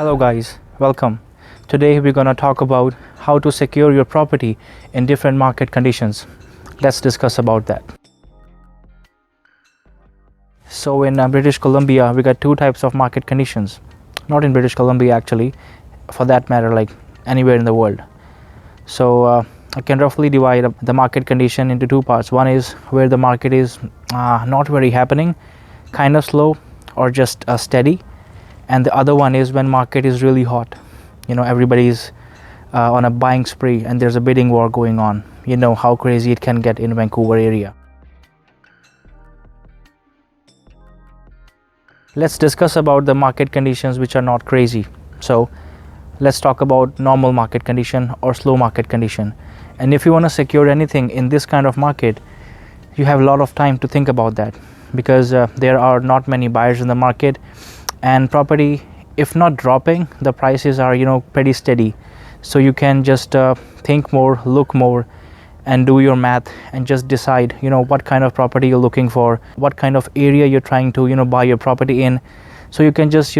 Hello guys, welcome. Today we're gonna talk about how to secure your property in different market conditions. Let's discuss about that. So in British Columbia, we got two types of market conditions. Not in British Columbia actually, for that matter, like anywhere in the world. So I can roughly divide up the market condition into two parts. One is where the market is not very happening, kind of slow or just steady. And the other one is when market is really hot. You know, everybody's on a buying spree and there's a bidding war going on. You know how crazy it can get in Vancouver area. Let's discuss about the market conditions which are not crazy. So let's talk about normal market condition or slow market condition. And if you want to secure anything in this kind of market, you have a lot of time to think about that, because there are not many buyers in the market, and property, if not dropping, the prices are pretty steady. So you can just think more, look more, and do your math and just decide what kind of property you're looking for, what kind of area you're trying to buy your property in. So you can just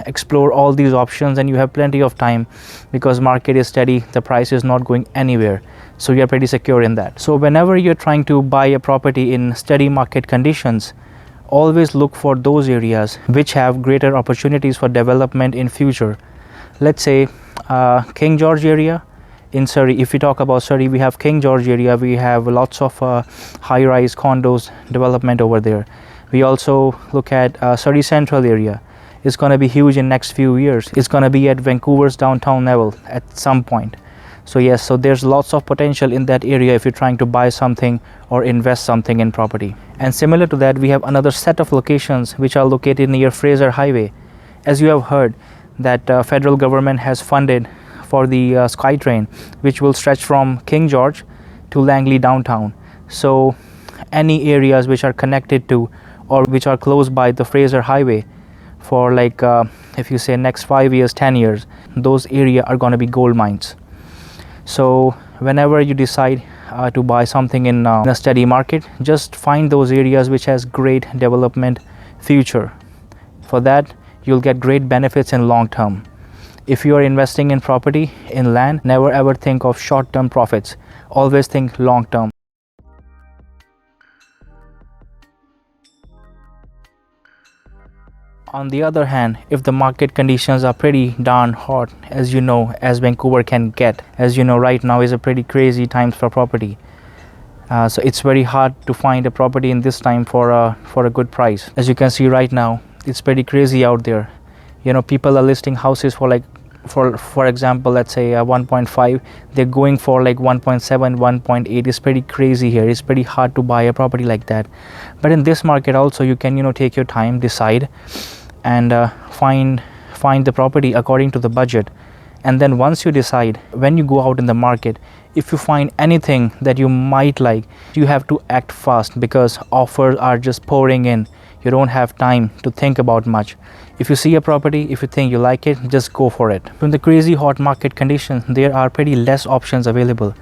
explore all these options, and you have plenty of time because market is steady, the price is not going anywhere, so you're pretty secure in that. So whenever you're trying to buy a property in steady market conditions, always look for those areas which have greater opportunities for development in future. Let's say King George area in Surrey. If we talk about Surrey, we have King George area, we have lots of high-rise condos development over there. We also look at Surrey Central area. It's going to be huge in next few years. It's going to be at Vancouver's downtown level at some point. So yes, so there's lots of potential in that area if you're trying to buy something or invest something in property. And similar to that, we have another set of locations which are located near Fraser Highway. As you have heard, that federal government has funded for the SkyTrain, which will stretch from King George to Langley downtown. So any areas which are connected to or which are close by the Fraser Highway for if you say next 5 years, 10 years, those areas are going to be gold mines. So whenever you decide to buy something in a steady market, just find those areas which has great development future. For that, you'll get great benefits in long term. If you are investing in property, in land, never ever think of short-term profits. Always think long-term. On the other hand, if the market conditions are pretty darn hot, as Vancouver can get, right now is a pretty crazy times for property. So it's very hard to find a property in this time for a good price. As you can see right now, it's pretty crazy out there. People are listing houses for example, let's say 1.5, they're going for 1.7, 1.8. It's pretty crazy here. It's pretty hard to buy a property like that. But in this market also, you can take your time, decide, and find the property according to the budget. And then once you decide, when you go out in the market, if you find anything that you might like, you have to act fast because offers are just pouring in. You don't have time to think about much. If you see a property, if you think you like it, just go for it. In the crazy hot market conditions, there are pretty less options available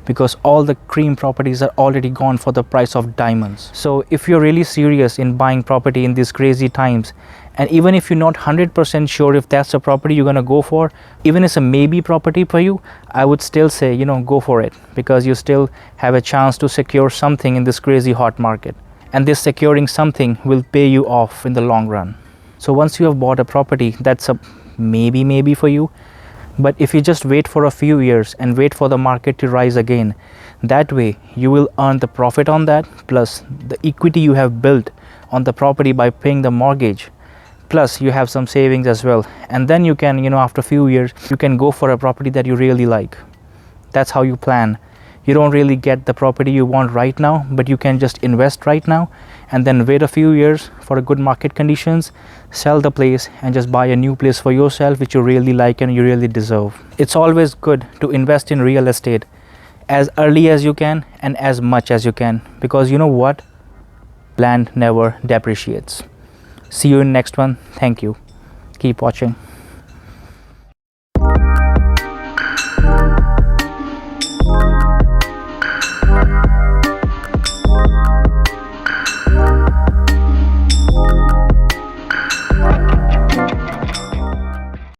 because all the cream properties are already gone for the price of diamonds. So if you're really serious in buying property in these crazy times, and even if you're not 100% sure if that's the property you're gonna go for, even if it's a maybe property for you, I would still say, go for it, because you still have a chance to secure something in this crazy hot market. And this securing something will pay you off in the long run. So once you have bought a property, that's a maybe for you. But if you just wait for a few years and wait for the market to rise again, that way you will earn the profit on that, plus the equity you have built on the property by paying the mortgage, plus you have some savings as well. And then you can, after a few years, you can go for a property that you really like. That's how you plan. You don't really get the property you want right now, but you can just invest right now and then wait a few years for a good market conditions, sell the place and just buy a new place for yourself which you really like and you really deserve. It's always good to invest in real estate as early as you can and as much as you can, because you know what? Land never depreciates. See you in next one. Thank you. Keep watching.